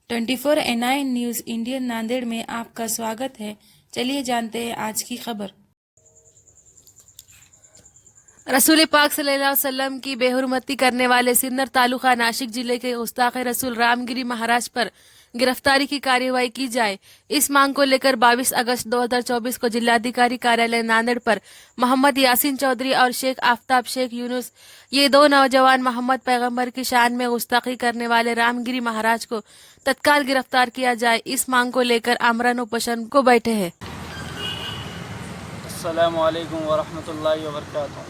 24 news Indian Nanded में आपका स्वागत है। चलिए जानते हैं आज की खबर। रसूल पाक सल्लल्लाहु अलैहि वसल्लम की बेहुरमती करने वाले सिन्नर तालुका नासिक जिले के गुस्ताख रसूल रामगिरी महाराज पर गिरफ्तारी की कार्यवाही की जाए। इस मांग को लेकर 22 अगस्त 2024 को जिलाधिकारी कार्यालय नांदेड़ पर मोहम्मद यासीन चौधरी और शेख आफ्ताब शेख यूनुस ये दो नौजवान मोहम्मद पैगंबर की शान में गुस्ताखी करने वाले रामगिरी महाराज को तत्काल गिरफ्तार किया जाए। इस मांग को लेकर आमरण उपोषण को बैठे हैं। अस्सलामु अलैकुम वरहमतुल्लाहि वबरकातुहू।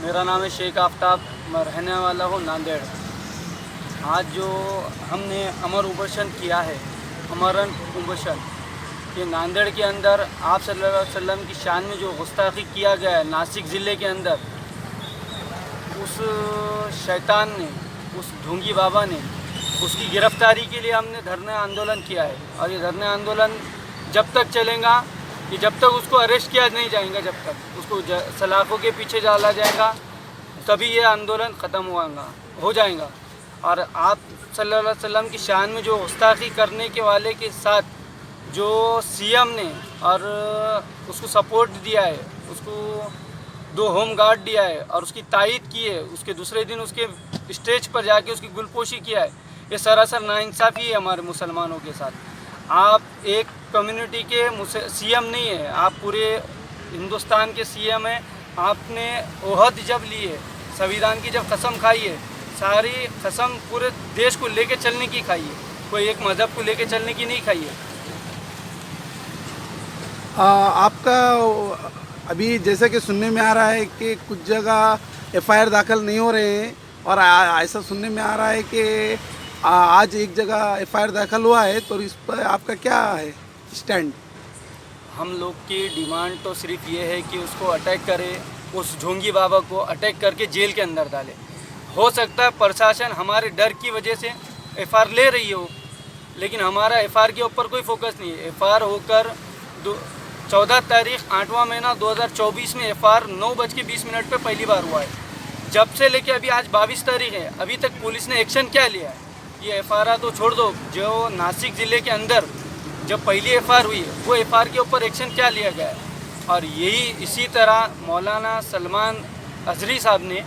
मेरा नाम है शेख आफ्ताब, मैं रहने वाला हूँ नांदेड़। आज जो हमने अमर उपोषण किया है, अमरन उपोषण, कि नांदेड़ के अंदर आप सल्लल्लाहु अलैहि वसल्लम की शान में जो गुस्ताखी किया गया है नासिक ज़िले के अंदर, उस शैतान ने, उस ढोंगी बाबा ने, उसकी गिरफ्तारी के लिए हमने धरना आंदोलन किया है। और ये धरना आंदोलन जब तक चलेगा कि जब तक उसको अरेस्ट किया नहीं जाएगा, जब तक उसको सलाखों के पीछे डाला जाएगा, तभी ये आंदोलन ख़त्म हो जाएगा। और आप सल्लल्लाहु अलैहि वसल्लम की शान में जो गुस्ताखी करने के वाले के साथ जो सीएम ने और उसको सपोर्ट दिया है, उसको 2 होम गार्ड दिया है और उसकी तायीद की है, उसके दूसरे दिन उसके स्टेज पर जाके उसकी गुलपोशी किया है, ये सरासर नाइंसाफ़ी है हमारे मुसलमानों के साथ। आप एक कम्युनिटी के सीएम नहीं है, आप पूरे हिंदुस्तान के सीएम हैं। आपने ओहद जब ली है, संविधान की जब कसम खाई है, सारी कसम पूरे देश को लेके चलने की खाई है, कोई एक मज़हब को लेके चलने की नहीं खाई है। आपका अभी जैसा कि सुनने में आ रहा है कि कुछ जगह एफआईआर दाखिल नहीं हो रहे हैं और ऐसा सुनने में आ रहा है कि आज एक जगह एफआईआर दाखिल हुआ है, तो इस पर आपका क्या है स्टैंड? हम लोग की डिमांड तो सिर्फ ये है कि उसको अटैक करे, उस ढोंगी बाबा को अटैक करके जेल के अंदर डाले। हो सकता है प्रशासन हमारे डर की वजह से एफआईआर ले रही हो, लेकिन हमारा एफआईआर के ऊपर कोई फोकस नहीं है। एफआईआर होकर 14 तारीख 8वां महीना 2024 में एफआईआर 9:20 पे पहली बार हुआ है। जब से लेके अभी आज 22 तारीख है, अभी तक पुलिस ने एक्शन क्या लिया है? ये एफआईआर तो छोड़ दो, जो नासिक ज़िले के अंदर जब पहली एफआईआर हुई है, वो एफआईआर के ऊपर एक्शन क्या लिया गया है? और यही इसी तरह मौलाना सलमान अजहरी साहब ने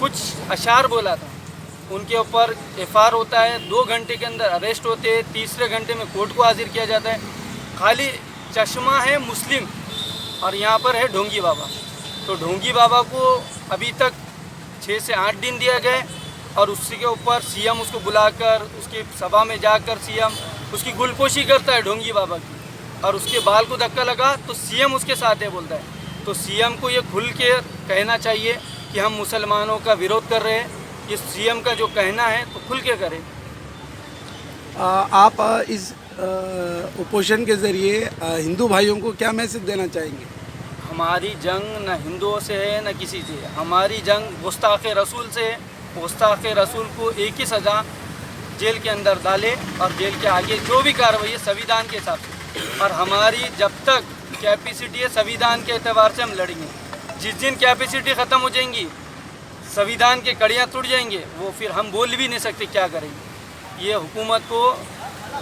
कुछ अशार बोला था, उनके ऊपर एफआईआर होता है, 2 घंटे के अंदर अरेस्ट होते हैं, तीसरे घंटे में कोर्ट को हाजिर किया जाता है। खाली चश्मा है मुस्लिम और यहाँ पर है ढोंगी बाबा। तो ढोंगी बाबा को अभी तक 6 से 8 दिन दिया गया और उसी के ऊपर सीएम उसको बुलाकर उसकी सभा में जाकर सीएम उसकी गुलपोशी करता है ढोंगी बाबा की, और उसके बाल को धक्का लगा तो सीएम उसके साथ है बोलता है। तो सीएम को ये खुल के कहना चाहिए कि हम मुसलमानों का विरोध कर रहे हैं। ये सीएम का जो कहना है तो खुल के करें। आप इस उपोषण के ज़रिए हिंदू भाइयों को क्या मैसेज देना चाहेंगे? हमारी जंग न हिंदुओं से है न किसी से, हमारी जंग गुस्ताख रसूल से है। गुस्ताख रसूल को एक ही सज़ा, जेल के अंदर डाले और जेल के आगे जो भी कार्रवाई है संविधान के हिसाब से। और हमारी जब तक कैपेसिटी है संविधान के एतबार से हम लड़ेंगे। जिस दिन कैपेसिटी ख़त्म हो जाएंगी, संविधान के कड़ियाँ टूट जाएंगे, वो फिर हम बोल भी नहीं सकते क्या करेंगे। ये हुकूमत को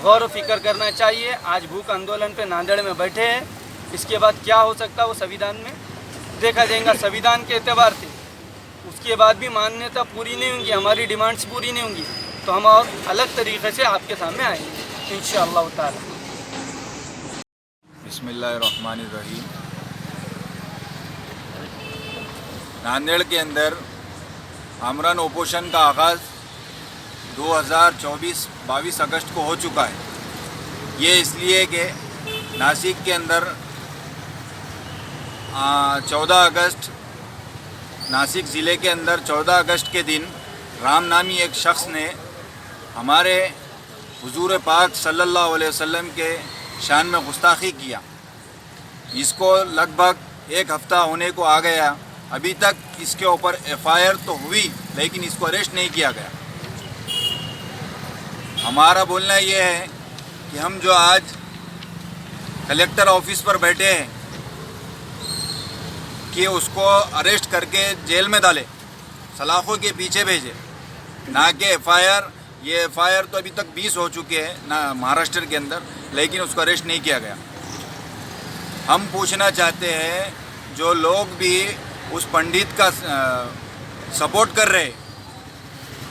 गौर फिक्र करना चाहिए। आज भूख आंदोलन पे नांदेड़ में बैठे हैं, इसके बाद क्या हो सकता है वो संविधान में देखा जाएगा संविधान के एतबार से। उसके बाद भी मान्यता पूरी नहीं होंगी, हमारी डिमांड्स पूरी नहीं होंगी, तो हम और अलग तरीके से आपके सामने आएंगे इंशाअल्लाह ताला। बिस्मिल्लाहिर्रहमानिर्रहीम। नांदेड़ के अंदर आमरण उपोषण का आगाज़ 2024 22 अगस्त को हो चुका है। ये इसलिए कि नासिक के अंदर 14 अगस्त नासिक ज़िले के अंदर 14 अगस्त के दिन राम नामी एक शख्स ने हमारे हुजूर पाक सल्लल्लाहु अलैहि वसल्लम के शान में गुस्ताखी किया। इसको लगभग 1 हफ़्ता होने को आ गया, अभी तक इसके ऊपर एफआईआर तो हुई लेकिन इसको अरेस्ट नहीं किया गया। हमारा बोलना ये है कि हम जो आज कलेक्टर ऑफिस पर बैठे हैं कि उसको अरेस्ट करके जेल में डाले, सलाखों के पीछे भेजे, ना कि एफआईआर ये एफआईआर तो अभी तक 20 हो चुके हैं ना महाराष्ट्र के अंदर, लेकिन उसको अरेस्ट नहीं किया गया। हम पूछना चाहते हैं, जो लोग भी उस पंडित का सपोर्ट कर रहे,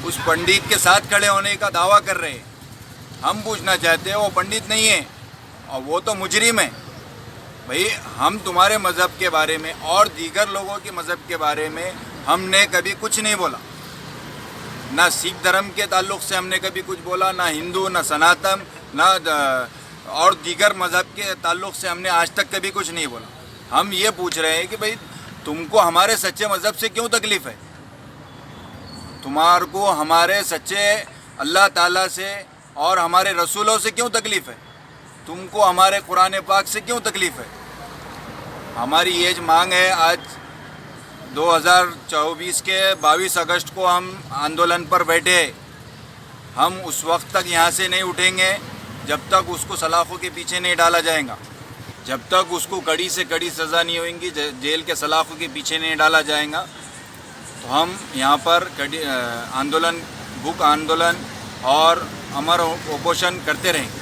उस पंडित के साथ खड़े होने का दावा कर रहे, हम पूछना चाहते हैं वो पंडित नहीं है और वो तो मुजरिम है। भाई हम तुम्हारे मज़हब के बारे में और दीगर लोगों के मज़हब के बारे में हमने कभी कुछ नहीं बोला, ना सिख धर्म के ताल्लुक़ से हमने कभी कुछ बोला, ना हिंदू, ना सनातन, ना और दीगर मज़हब के ताल्लुक़ से हमने आज तक कभी कुछ नहीं बोला। हम ये पूछ रहे हैं कि भाई तुमको हमारे सच्चे मज़हब से क्यों तकलीफ़ है, तुम्हारे को हमारे सच्चे अल्लाह ताला से और हमारे रसूलों से क्यों तकलीफ़ है, तुमको हमारे कुरान पाक से क्यों तकलीफ़ है। हमारी ये मांग है, आज 2024 के 22 अगस्त को हम आंदोलन पर बैठे हैं। हम उस वक्त तक यहाँ से नहीं उठेंगे जब तक उसको सलाखों के पीछे नहीं डाला जाएगा, जब तक उसको कड़ी से कड़ी सज़ा नहीं होगी, जेल के सलाखों के पीछे नहीं डाला जाएगा। तो हम यहाँ पर आंदोलन, भूख आंदोलन और अमर उपोषण करते रहेंगे।